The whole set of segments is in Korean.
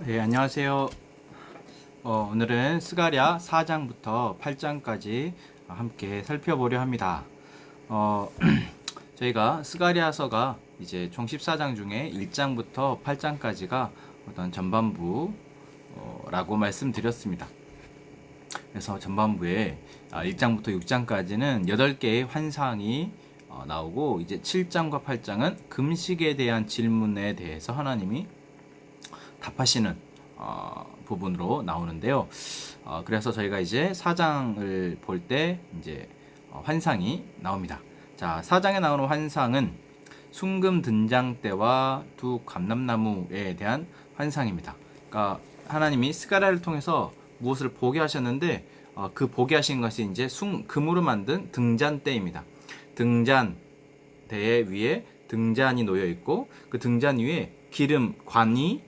네, 안녕하세요. 오늘은 스가랴 4장부터 8장까지 함께 살펴보려 합니다. 어, 저희가 스가랴서가 이제 총 14장 중에 1장부터 8장까지가 어떤 전반부라고 말씀드렸습니다. 그래서 전반부에 1장부터 6장까지는 8개의 환상이 나오고, 이제 7장과 8장은 금식에 대한 질문에 대해서 하나님이 답하시는 부분으로 나오는데요. 그래서 저희가 이제 4장을 볼 때 이제 환상이 나옵니다. 자, 4장에 나오는 환상은 순금 등장 때와 두 감람나무에 대한 환상입니다. 그러니까 하나님이 스가랴를 통해서 무엇을 보게 하셨는데, 그 보게 하신 것이 이제 금으로 만든 등잔대입니다. 등잔대 위에 등잔이 놓여 있고, 그 등잔 위에 기름 관이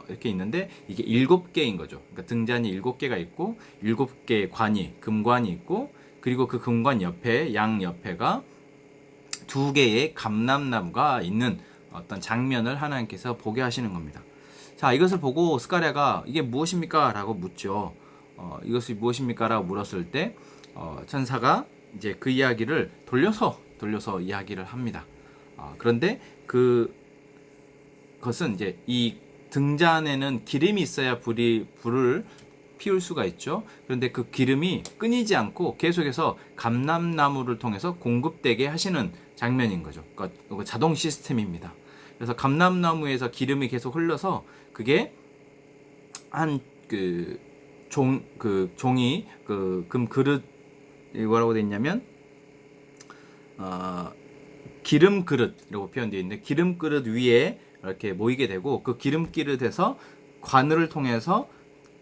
이렇게 있는데, 이게 7개인 거죠. 그러니까 등잔이 7개가 있고 7개의 관이, 금관이 있고, 그리고 그 금관 옆에, 양 옆에가 2개의 감람나무가 있는 어떤 장면을 하나님께서 보게 하시는 겁니다. 자, 이것을 보고 스가랴가 이게 무엇입니까? 라고 묻죠. 이것이 무엇입니까? 라고 물었을 때 천사가 이제 그 이야기를 돌려서 이야기를 합니다. 그런데 그것은 이제 이 등잔에는 기름이 있어야 불을 피울 수가 있죠. 그런데 그 기름이 끊이지 않고 계속해서 감람나무를 통해서 공급되게 하시는 장면인 거죠. 그러니까 자동 시스템입니다. 그래서 감람나무에서 기름이 계속 흘러서 그게 한 종이 금 그릇, 뭐라고 되어 있냐면 기름 그릇이라고 표현되어 있는데, 기름 그릇 위에 이렇게 모이게 되고, 그 기름 그릇에서 관을 통해서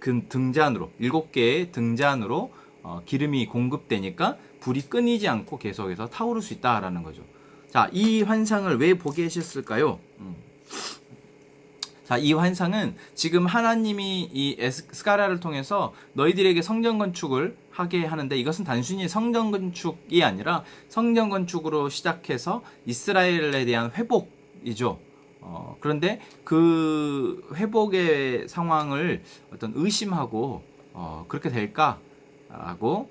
그 등잔으로, 7개의 등잔으로 기름이 공급되니까 불이 끊이지 않고 계속해서 타오를 수 있다라는 거죠. 자, 이 환상을 왜 보게 하셨을까요? 자, 이 환상은 지금 하나님이 이 스가랴를 통해서 너희들에게 성전 건축을 하게 하는데, 이것은 단순히 성전 건축이 아니라 성전 건축으로 시작해서 이스라엘에 대한 회복이죠. 그런데 그 회복의 상황을 어떤 의심하고 그렇게 될까라고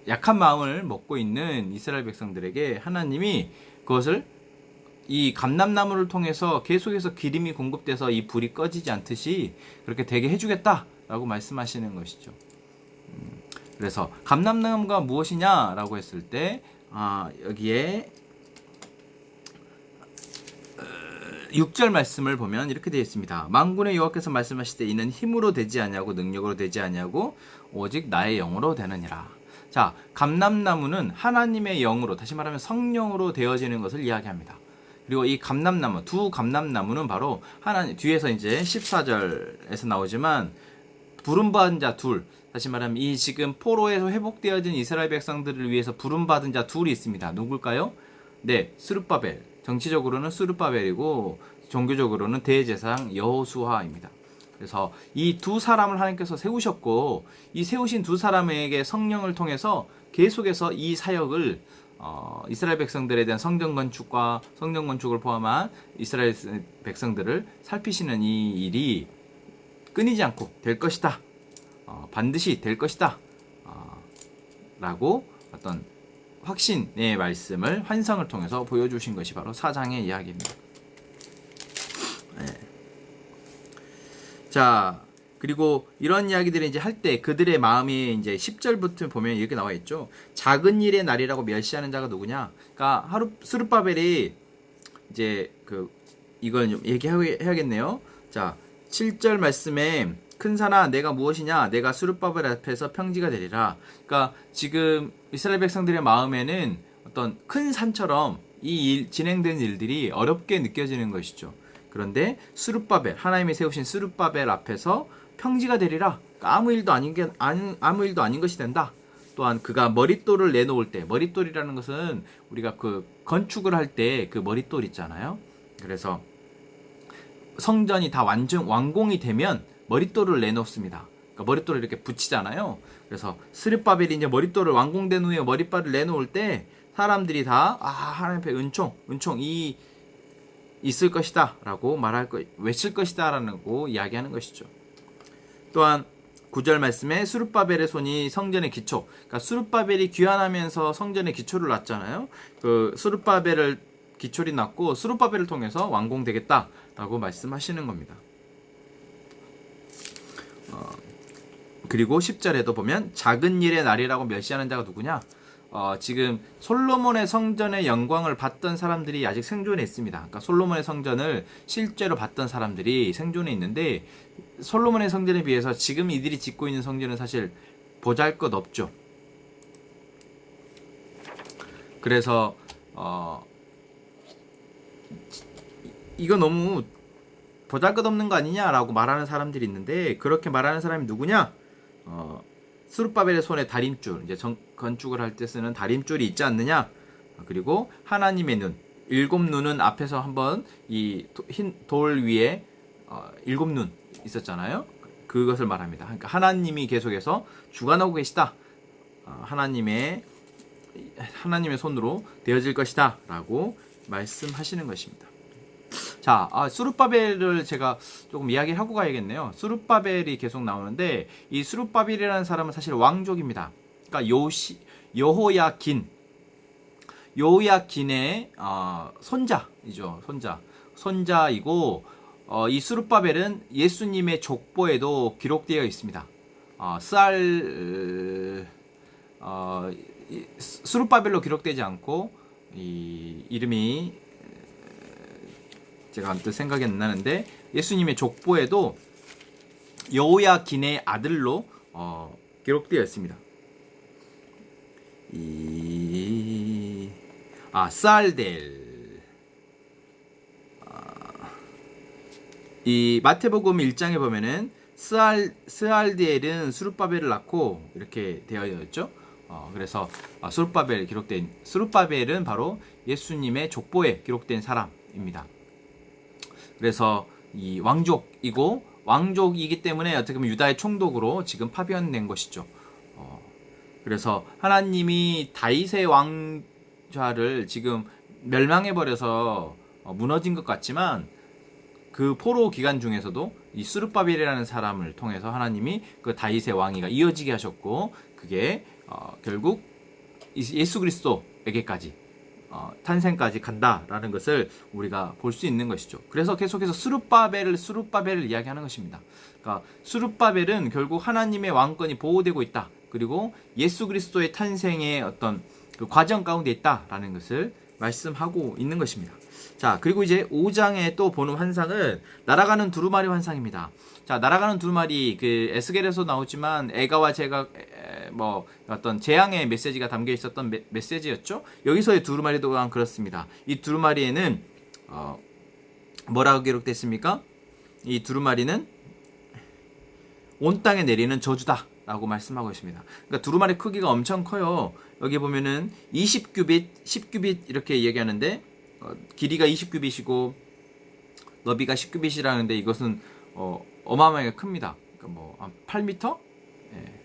약한 마음을 먹고 있는 이스라엘 백성들에게 하나님이 그것을 이 감람나무를 통해서 계속해서 기름이 공급돼서 이 불이 꺼지지 않듯이 그렇게 되게 해주겠다라고 말씀하시는 것이죠. 그래서 감람나무가 무엇이냐라고 했을 때 여기에 6절 말씀을 보면 이렇게 되어 있습니다. 만군의 여호와께서 말씀하실 때 이는 힘으로 되지 아니하고 능력으로 되지 아니하고 오직 나의 영으로 되느니라. 자, 감람나무는 하나님의 영으로, 다시 말하면 성령으로 되어지는 것을 이야기합니다. 그리고 이 감람나무, 두 감람나무는 바로 하나님, 뒤에서 이제 14절에서 나오지만 부름받은 자 둘, 다시 말하면 이 지금 포로에서 회복되어진 이스라엘 백성들을 위해서 부름받은 자 둘이 있습니다. 누굴까요? 네, 스룹바벨. 정치적으로는 스룹바벨이고 종교적으로는 대제사장 여호수아입니다. 그래서 이 두 사람을 하나님께서 세우셨고, 이 세우신 두 사람에게 성령을 통해서 계속해서 이 사역을 이스라엘 백성들에 대한 성전 건축을 포함한 이스라엘 백성들을 살피시는 이 일이 끊이지 않고 될 것이다. 반드시 될 것이다. 라고 어떤 확신의 말씀을 환상을 통해서 보여주신 것이 바로 4장의 이야기입니다. 네. 자, 그리고 이런 이야기들을 이제 할 때 그들의 마음이 이제 10절부터 보면 이렇게 나와 있죠. 작은 일의 날이라고 멸시하는 자가 누구냐? 그러니까 스룹바벨이 이제 이걸 좀 얘기해야겠네요. 자, 7절 말씀에 큰 산아 내가 무엇이냐? 내가 스룹바벨 앞에서 평지가 되리라. 그러니까 지금 이스라엘 백성들의 마음에는 어떤 큰 산처럼 진행된 일들이 어렵게 느껴지는 것이죠. 그런데 스룹바벨, 하나님이 세우신 스룹바벨 앞에서 평지가 되리라. 그러니까 아무 일도 아닌 것이 된다. 또한 그가 머릿돌을 내놓을 때, 머릿돌이라는 것은 우리가 그 건축을 할 때 그 머릿돌 있잖아요. 그래서 성전이 다 완공이 되면 머릿돌을 내놓습니다. 그러니까 머릿돌을 이렇게 붙이잖아요. 그래서 스룹바벨이 이제 머릿돌을 완공된 후에 머릿발을 내놓을 때 사람들이 다 하나님 앞에 은총 있을 것이다 라고 외칠 것이다 라고 이야기하는 것이죠. 또한 9절 말씀에 스룹바벨의 손이 성전의 기초, 그러니까 스룹바벨이 귀환하면서 성전의 기초를 놨잖아요. 그 스룹바벨을 기초를 놨고 스룹바벨을 통해서 완공되겠다라고 말씀하시는 겁니다. 그리고 10절에도 보면 작은 일의 날이라고 멸시하는 자가 누구냐? 지금 솔로몬의 성전의 영광을 받던 사람들이 아직 생존해 있습니다. 그러니까 솔로몬의 성전을 실제로 받던 사람들이 생존해 있는데 솔로몬의 성전에 비해서 지금 이들이 짓고 있는 성전은 사실 보잘것없죠. 그래서 이거 너무 보잘것없는 거 아니냐라고 말하는 사람들이 있는데, 그렇게 말하는 사람이 누구냐? 스룹바벨의 손에 다림줄, 이제 건축을 할 때 쓰는 다림줄이 있지 않느냐? 그리고 하나님의 눈, 7눈은 앞에서 한번 이 흰 돌 위에 7눈 있었잖아요. 그것을 말합니다. 그러니까 하나님이 계속해서 주관하고 계시다. 하나님의 손으로 되어질 것이다 라고 말씀하시는 것입니다. 자, 스룹바벨을 제가 조금 이야기를 하고 가야겠네요. 스룹바벨이 계속 나오는데 이 스룹바벨이라는 사람은 사실 왕족입니다. 그러니까 여호야긴의 손자이죠. 손자이고 이 스룹바벨은 예수님의 족보에도 기록되어 있습니다. 스룹바벨로 기록되지 않고 이 이름이 제가 아무튼 생각이 안 나는데 예수님의 족보에도 여호야긴의 아들로 기록되어 있습니다. 스알델. 이 마태복음 1장에 보면은 스알디엘은 스룹바벨을 낳고 이렇게 되어 있죠. 그래서 스룹바벨은 바로 예수님의 족보에 기록된 사람입니다. 그래서 이 왕족이기 때문에 어떻게 보면 유다의 총독으로 지금 파견된 것이죠. 그래서 하나님이 다윗의 왕좌를 지금 멸망해버려서 무너진 것 같지만 그 포로 기간 중에서도 이 스룹바벨이라는 사람을 통해서 하나님이 그 다윗의 왕위가 이어지게 하셨고, 그게 결국 예수 그리스도에게까지 탄생까지 간다라는 것을 우리가 볼 수 있는 것이죠. 그래서 계속해서 스룹바벨을 이야기하는 것입니다. 그러니까 스룹바벨은 결국 하나님의 왕권이 보호되고 있다. 그리고 예수 그리스도의 탄생의 어떤 그 과정 가운데 있다라는 것을 말씀하고 있는 것입니다. 자, 그리고 이제 5장에 또 보는 환상은 날아가는 두루마리 환상입니다. 자, 날아가는 두루마리, 그 에스겔에서 나오지만 에가와 제가 뭐 어떤 재앙의 메시지가 담겨 있었던 메시지였죠. 여기서의 두루마리 또한 그렇습니다. 이 두루마리에는 뭐라고 기록됐습니까? 이 두루마리는 온 땅에 내리는 저주다 라고 말씀하고 있습니다. 그러니까 두루마리 크기가 엄청 커요. 여기 보면은 20규빗, 10규빗 이렇게 얘기하는데 길이가 20규빗이고 너비가 10규빗이라는데 이것은 어마어마하게 큽니다. 그러니까 뭐 8m? 예.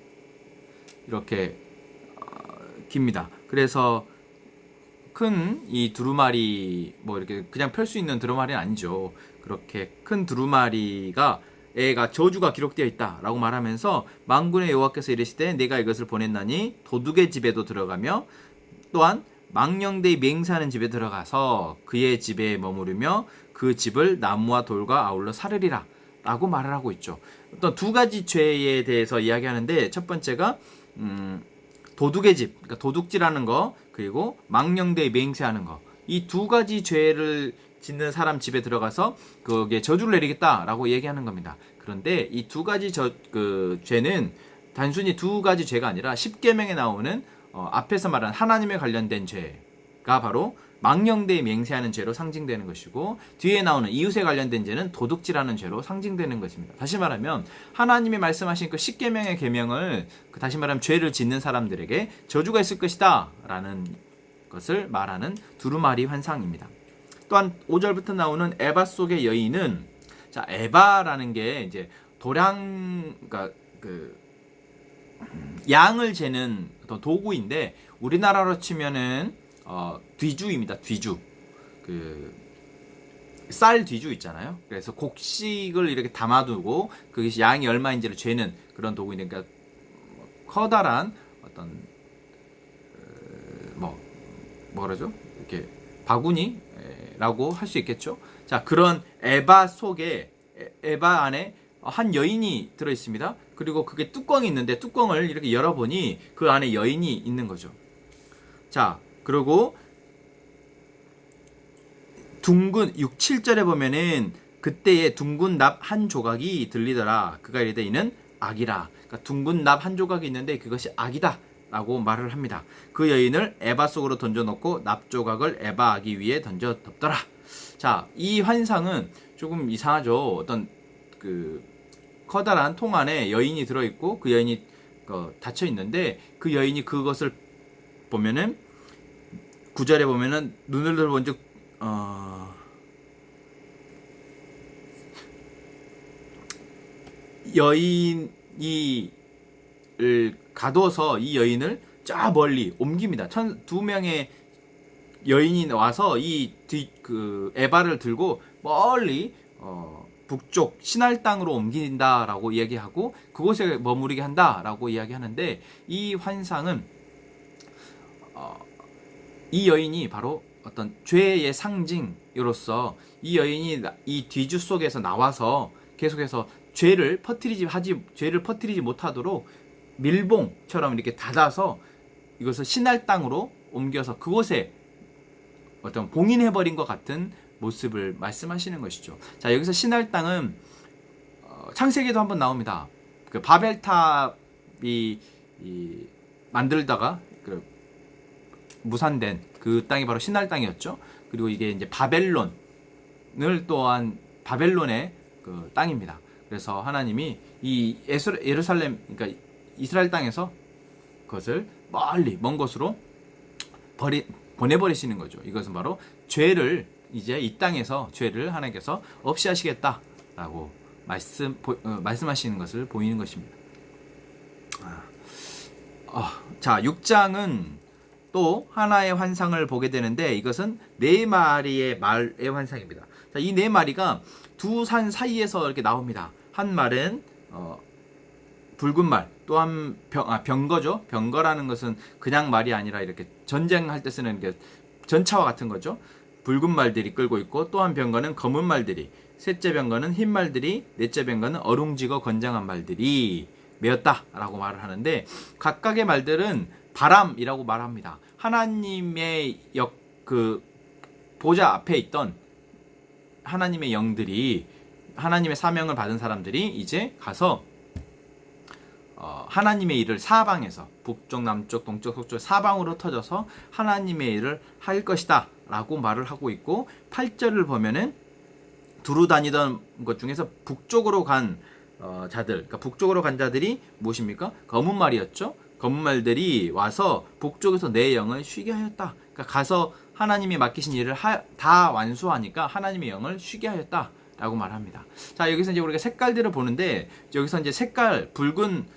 이렇게 깁니다. 그래서 큰 이 두루마리, 뭐 이렇게 그냥 펼 수 있는 두루마리는 아니죠. 그렇게 큰 두루마리가 애가 저주가 기록되어 있다라고 말하면서 만군의 여호와께서 이르시되 내가 이것을 보냈나니 도둑의 집에도 들어가며 또한 망령되이 맹세하는 집에 들어가서 그의 집에 머무르며 그 집을 나무와 돌과 아울러 사르리라 라고 말을 하고 있죠. 어떤 두 가지 죄에 대해서 이야기하는데, 첫 번째가 도둑의 집, 그러니까 도둑질하는 거, 그리고 망령되이 맹세하는 거, 이 두 가지 죄를 짓는 사람 집에 들어가서 거기에 저주를 내리겠다라고 얘기하는 겁니다. 그런데 이 두 가지 죄는 단순히 두 가지 죄가 아니라 10계명에 나오는 앞에서 말한 하나님에 관련된 죄가 바로 망령되이 맹세하는 죄로 상징되는 것이고, 뒤에 나오는 이웃에 관련된 죄는 도둑질하는 죄로 상징되는 것입니다. 다시 말하면 하나님이 말씀하신 그 10계명의 계명을 다시 말하면 죄를 짓는 사람들에게 저주가 있을 것이다 라는 것을 말하는 두루마리 환상입니다. 또한 5절부터 나오는 에바 속의 여인은, 자, 에바라는 게 이제 그러니까 양을 재는 어떤 도구인데 우리나라로 치면은 뒤주입니다. 뒤주. 쌀 뒤주 있잖아요. 그래서 곡식을 이렇게 담아두고 그것이 양이 얼마인지를 재는 그런 도구니까 커다란 어떤 뭐라죠? 이렇게 바구니라고 할 수 있겠죠. 자, 그런 에바 속에 에바 안에 한 여인이 들어 있습니다. 그리고 그게 뚜껑이 있는데 뚜껑을 이렇게 열어보니 그 안에 여인이 있는 거죠. 자, 그리고 둥근 6, 7절에 보면은 그때에 둥근 납 한 조각이 들리더라. 그가 이르되 이는 악이라. 그러니까 둥근 납 한 조각이 있는데 그것이 악이다 라고 말을 합니다. 그 여인을 에바 속으로 던져놓고 납 조각을 에바 아기 위에 던져 덮더라. 자, 이 환상은 조금 이상하죠. 어떤 그 커다란 통 안에 여인이 들어있고 그 여인이 닫혀 있는데 그 여인이 그것을 보면은 9절에 보면은 눈을 들어본즉 여인이 가둬서 이 여인을 저 멀리 옮깁니다. 두 명의 여인이 와서 그 에바를 들고 멀리 북쪽 신할 땅으로 옮긴다라고 이야기하고 그곳에 머무르게 한다라고 이야기하는데 이 환상은 이 여인이 바로 어떤 죄의 상징으로서 이 여인이 이 뒤주 속에서 나와서 계속해서 죄를 퍼뜨리지 못하도록 밀봉처럼 이렇게 닫아서 이것을 신할 땅으로 옮겨서 그곳에 어떤 봉인해버린 것 같은 모습을 말씀하시는 것이죠. 자, 여기서 신할 땅은 창세기에도 한번 나옵니다. 그 바벨탑이 만들다가 무산된 그 땅이 바로 신할 땅이었죠. 그리고 이게 이제 바벨론을 또한 바벨론의 그 땅입니다. 그래서 하나님이 이 예루살렘, 그러니까 이스라엘 땅에서 그것을 멀리 먼 곳으로 보내버리시는 거죠. 이것은 바로 죄를 이제 이 땅에서 죄를 하나님께서 없이 하시겠다라고 말씀하시는 것을 보이는 것입니다. 자, 6장은 또 하나의 환상을 보게 되는데 이것은 4마리의 말의 환상입니다. 자, 이 4마리가 두 산 사이에서 이렇게 나옵니다. 한 말은 붉은 말, 또한 병거죠. 병거라는 것은 그냥 말이 아니라 이렇게 전쟁할 때 쓰는 게 전차와 같은 거죠. 붉은 말들이 끌고 있고 또 한 병거는 검은 말들이, 셋째 병거는 흰 말들이, 넷째 병거는 어룽지고 건장한 말들이 메었다라고 말을 하는데 각각의 말들은 바람이라고 말합니다. 하나님의 그 보좌 앞에 있던 하나님의 영들이, 하나님의 사명을 받은 사람들이 이제 가서 하나님의 일을 사방에서 북쪽, 남쪽, 동쪽, 서쪽 사방으로 터져서 하나님의 일을 할 것이다 라고 말을 하고 있고 8절을 보면은 두루 다니던 것 중에서 북쪽으로 간 자들, 그러니까 북쪽으로 간 자들이 무엇입니까? 검은 말이었죠. 검은 말들이 와서 북쪽에서 내 영을 쉬게 하였다. 그러니까 가서 하나님이 맡기신 일을 다 완수하니까 하나님의 영을 쉬게 하였다 라고 말합니다. 자, 여기서 이제 우리가 색깔들을 보는데 여기서 이제 색깔 붉은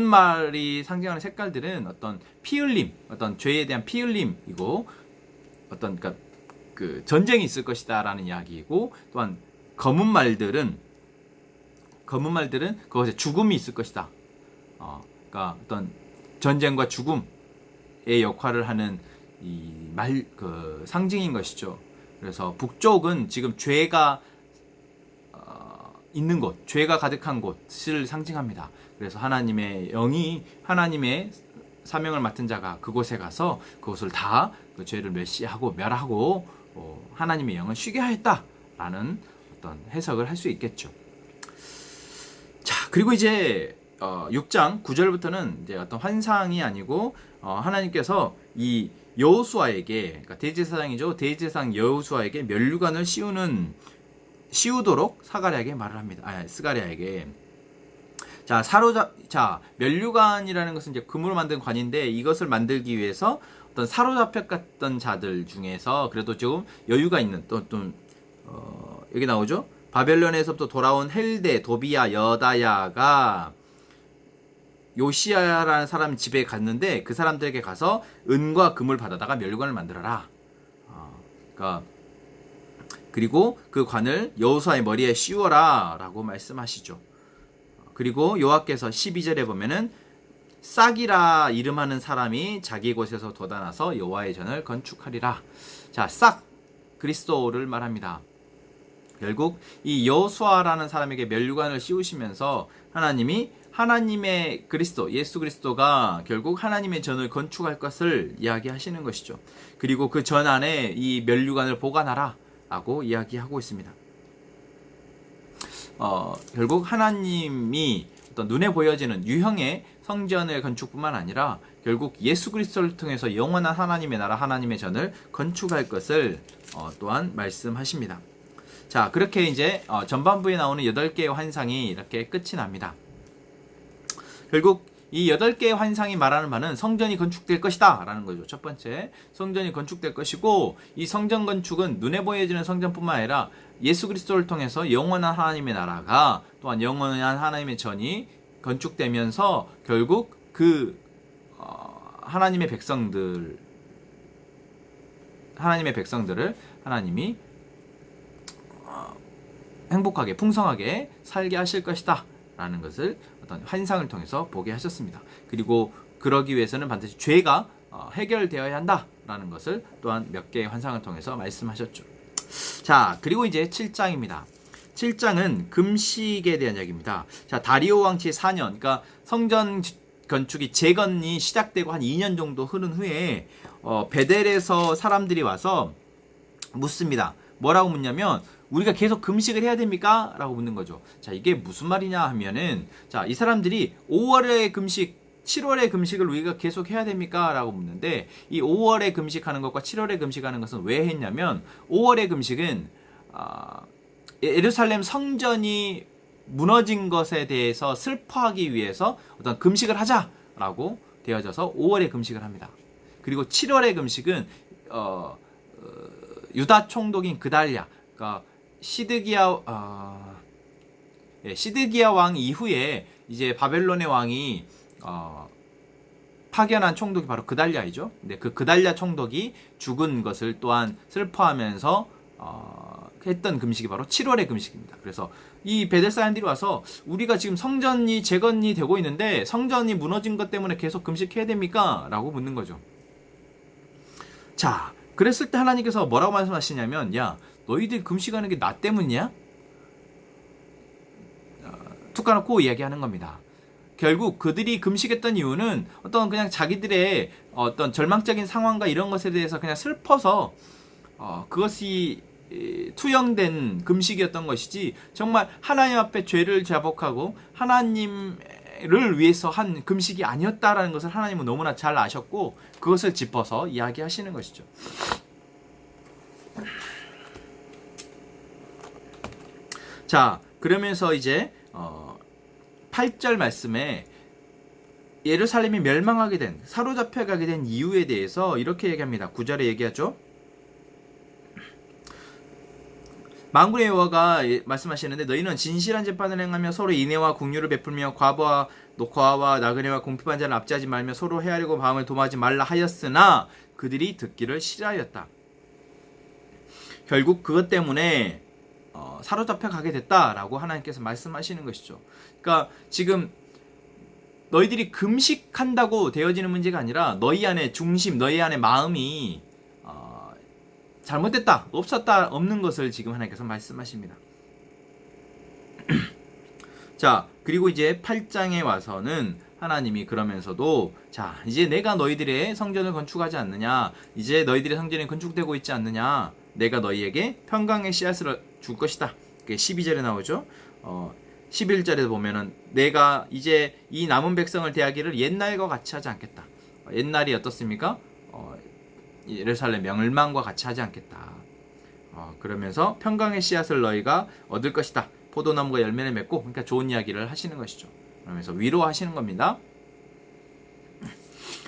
말이 상징하는 색깔들은 어떤 피 흘림, 어떤 죄에 대한 피 흘림이고 어떤 그 전쟁이 있을 것이다라는 이야기이고 또한 검은 말들은 그것에 죽음이 있을 것이다. 그러니까 어떤 전쟁과 죽음의 역할을 하는 그 상징인 것이죠. 그래서 북쪽은 지금 죄가 있는 곳, 죄가 가득한 곳을 상징합니다. 그래서 하나님의 영이 하나님의 사명을 맡은 자가 그곳에 가서 그것을 다 그 죄를 멸시하고 멸하고 하나님의 영을 쉬게 하였다라는 어떤 해석을 할 수 있겠죠. 자, 그리고 이제 6장 9절부터는 이제 어떤 환상이 아니고 하나님께서 이 여호수아에게, 그러니까 대제사장이죠. 대제사장 여호수아에게 면류관을 씌우도록 스가랴에게 말을 합니다. 스가랴에게. 자, 면류관이라는 것은 이제 금으로 만든 관인데 이것을 만들기 위해서 어떤 사로잡혔던 자들 중에서 그래도 조금 여유가 있는 여기 나오죠. 바벨론에서부터 돌아온 헬데, 도비야, 여다야가 요시야라는 사람 집에 갔는데 그 사람들에게 가서 은과 금을 받아다가 면류관을 만들어라. 그러니까 그리고 그 관을 여호수아의 머리에 씌워라 라고 말씀하시죠. 그리고 여호와께서 12절에 보면은 싹이라 이름하는 사람이 자기 곳에서 돋아나서 여호와의 전을 건축하리라. 자, 싹 그리스도를 말합니다. 결국 이 여호수아라는 사람에게 면류관을 씌우시면서 하나님이 하나님의 그리스도, 예수 그리스도가 결국 하나님의 전을 건축할 것을 이야기하시는 것이죠. 그리고 그 전 안에 이 면류관을 보관하라 라고 이야기하고 있습니다. 결국 하나님이 어떤 눈에 보여지는 유형의 성전의 건축뿐만 아니라 결국 예수 그리스도를 통해서 영원한 하나님의 나라, 하나님의 전을 건축할 것을 또한 말씀하십니다. 자, 그렇게 이제 전반부에 나오는 8개의 환상이 이렇게 끝이 납니다. 결국 이 8개의 환상이 말하는 바는 성전이 건축될 것이다 라는 거죠. 첫 번째, 성전이 건축될 것이고, 이 성전 건축은 눈에 보여지는 성전뿐만 아니라 예수 그리스도를 통해서 영원한 하나님의 나라가, 또한 영원한 하나님의 전이 건축되면서 결국 그 하나님의 백성들을 하나님이 행복하게 풍성하게 살게 하실 것이다 라는 것을 어떤 환상을 통해서 보게 하셨습니다. 그리고 그러기 위해서는 반드시 죄가 해결되어야 한다 라는 것을 또한 몇 개의 환상을 통해서 말씀하셨죠. 자, 그리고 이제 7장입니다. 7장은 금식에 대한 이야기입니다. 자, 다리오 왕치 4년, 그러니까 성전 건축이 재건이 시작되고 한 2년 정도 흐른 후에 베델에서 사람들이 와서 묻습니다. 뭐라고 묻냐면, 우리가 계속 금식을 해야 됩니까? 라고 묻는 거죠. 자, 이게 무슨 말이냐 하면은, 자, 이 사람들이 5월의 금식, 7월의 금식을 우리가 계속 해야 됩니까? 라고 묻는데, 이 5월에 금식하는 것과 7월에 금식하는 것은 왜 했냐면, 5월의 금식은 예루살렘 성전이 무너진 것에 대해서 슬퍼하기 위해서 어떤 금식을 하자라고 되어져서 5월에 금식을 합니다. 그리고 7월의 금식은 유다 총독인 그달랴, 그러니까 시드기야 왕 이후에 이제 바벨론의 왕이 파견한 총독이 바로 그달랴이죠. 근데 그 그달랴 총독이 죽은 것을 또한 슬퍼하면서 했던 금식이 바로 7월의 금식입니다. 그래서 이 베델 사람들이 와서, 우리가 지금 성전이 재건이 되고 있는데 성전이 무너진 것 때문에 계속 금식해야 됩니까? 라고 묻는 거죠. 자, 그랬을 때 하나님께서 뭐라고 말씀하시냐면, 야, 너희들 금식하는 게 나 때문이야? 툭 까놓고 이야기하는 겁니다. 결국 그들이 금식했던 이유는 어떤 그냥 자기들의 어떤 절망적인 상황과 이런 것에 대해서 그냥 슬퍼서 그것이 투영된 금식이었던 것이지, 정말 하나님 앞에 죄를 자복하고 하나님을 위해서 한 금식이 아니었다라는 것을 하나님은 너무나 잘 아셨고, 그것을 짚어서 이야기하시는 것이죠. 자, 그러면서 이제 8절 말씀에 예루살렘이 멸망하게 된, 사로잡혀가게 된 이유에 대해서 이렇게 얘기합니다. 9절에 얘기하죠. 만군의 여호와가 말씀하시는데, 너희는 진실한 재판을 행하며 서로 인애와 긍휼을 베풀며 과와 나그네와 공핍한 자를 압제하지 말며 서로 헤아리고 마음을 도모하지 말라 하였으나 그들이 듣기를 싫어하였다. 결국 그것 때문에 사로잡혀 가게 됐다라고 하나님께서 말씀하시는 것이죠. 그러니까 지금 너희들이 금식한다고 되어지는 문제가 아니라 너희 안에 중심, 너희 안에 마음이 잘못됐다, 없는 것을 지금 하나님께서 말씀하십니다. 자, 그리고 이제 8장에 와서는 하나님이 그러면서도, 자, 이제 내가 너희들의 성전을 건축하지 않느냐, 이제 너희들의 성전이 건축되고 있지 않느냐, 내가 너희에게 평강의 씨앗을 줄 것이다. 그게 12절에 나오죠. 11절에 보면은, 내가 이제 이 남은 백성을 대하기를 옛날과 같이 하지 않겠다. 옛날이 어떻습니까? 예루살렘 멸망과 같이 하지 않겠다. 그러면서 평강의 씨앗을 너희가 얻을 것이다. 포도나무가 열매를 맺고, 그러니까 좋은 이야기를 하시는 것이죠. 그러면서 위로하시는 겁니다.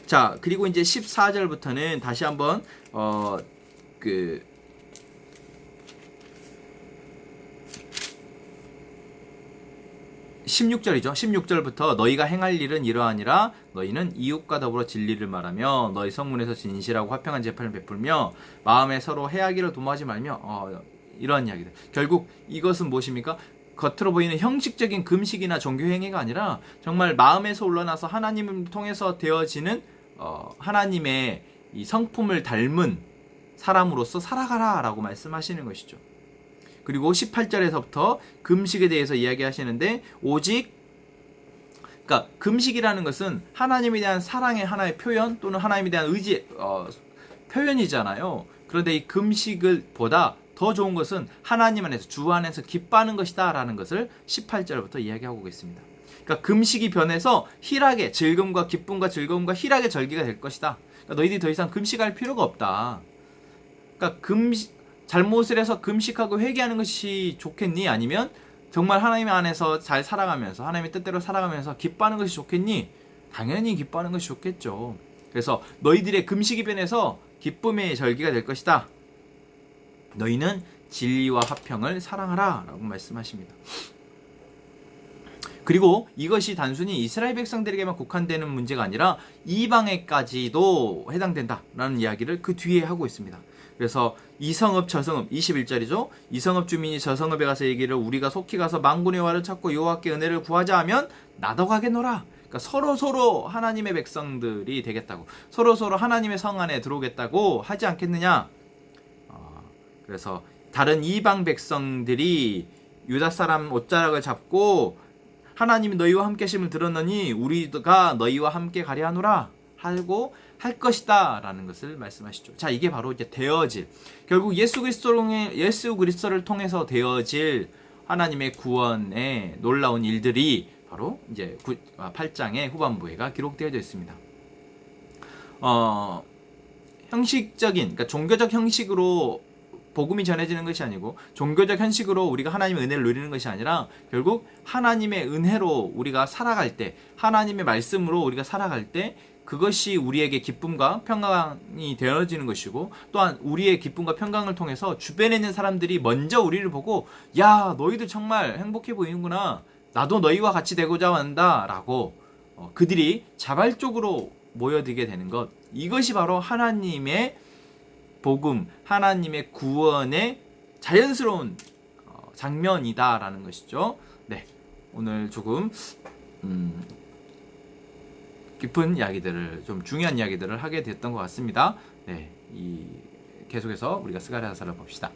자, 그리고 이제 14절부터는 다시 한번 16절이죠. 16절부터 너희가 행할 일은 이러하니라. 너희는 이웃과 더불어 진리를 말하며 너희 성문에서 진실하고 화평한 재판을 베풀며 마음에 서로 해하기를 도모하지 말며 이러한 이야기들. 결국 이것은 무엇입니까? 겉으로 보이는 형식적인 금식이나 종교 행위가 아니라 정말 마음에서 우러나서 하나님을 통해서 되어지는 하나님의 이 성품을 닮은 사람으로서 살아가라 라고 말씀하시는 것이죠. 그리고 18절에서부터 금식에 대해서 이야기하시는데 그러니까 금식이라는 것은 하나님에 대한 사랑의 하나의 표현 또는 하나님에 대한 의지 표현이잖아요. 그런데 이 금식을 보다 더 좋은 것은 하나님 안에서 주 안에서 기뻐하는 것이다 라는 것을 18절부터 이야기하고 있습니다. 그러니까 금식이 변해서 희락의 즐거움과 기쁨과 즐거움과 희락의 절기가 될 것이다. 그러니까 너희들이 더 이상 금식할 필요가 없다. 그러니까 잘못을 해서 금식하고 회개하는 것이 좋겠니? 아니면 정말 하나님 안에서 잘 살아가면서 하나님의 뜻대로 살아가면서 기뻐하는 것이 좋겠니? 당연히 기뻐하는 것이 좋겠죠. 그래서 너희들의 금식이 변해서 기쁨의 절기가 될 것이다. 너희는 진리와 화평을 사랑하라 라고 말씀하십니다. 그리고 이것이 단순히 이스라엘 백성들에게만 국한되는 문제가 아니라 이방에까지도 해당된다라는 이야기를 그 뒤에 하고 있습니다. 그래서 이성읍 저성읍 21절이죠. 이성읍 주민이 저성읍에 가서 얘기를 우리가 속히 가서 만군의 여호와를 찾고 여호와께 은혜를 구하자 하면 나도 가겠노라. 그러니까 서로 하나님의 백성들이 되겠다고, 서로 하나님의 성 안에 들어오겠다고 하지 않겠느냐. 그래서 다른 이방 백성들이 유다 사람 옷자락을 잡고 하나님이 너희와 함께 하심을 들었느니 우리가 너희와 함께 가려 하노라 하고 할 것이다 라는 것을 말씀하시죠. 자, 이게 바로 이제 되어질, 결국 예수 그리스도를 통해서 되어질 하나님의 구원의 놀라운 일들이 바로 이제 8장의 후반부에가 기록되어져 있습니다. 형식적인, 그러니까 종교적 형식으로 복음이 전해지는 것이 아니고 종교적 형식으로 우리가 하나님의 은혜를 누리는 것이 아니라 결국 하나님의 은혜로 우리가 살아갈 때, 하나님의 말씀으로 우리가 살아갈 때 그것이 우리에게 기쁨과 평강이 되어지는 것이고, 또한 우리의 기쁨과 평강을 통해서 주변에 있는 사람들이 먼저 우리를 보고 야, 너희들 정말 행복해 보이는구나, 나도 너희와 같이 되고자 한다 라고 그들이 자발적으로 모여들게 되는 것, 이것이 바로 하나님의 복음, 하나님의 구원의 자연스러운 장면이다라는 것이죠. 네, 오늘 조금 깊은 이야기들을, 좀 중요한 이야기들을 하게 됐던 것 같습니다. 네, 계속해서 우리가 스가랴서를 봅시다.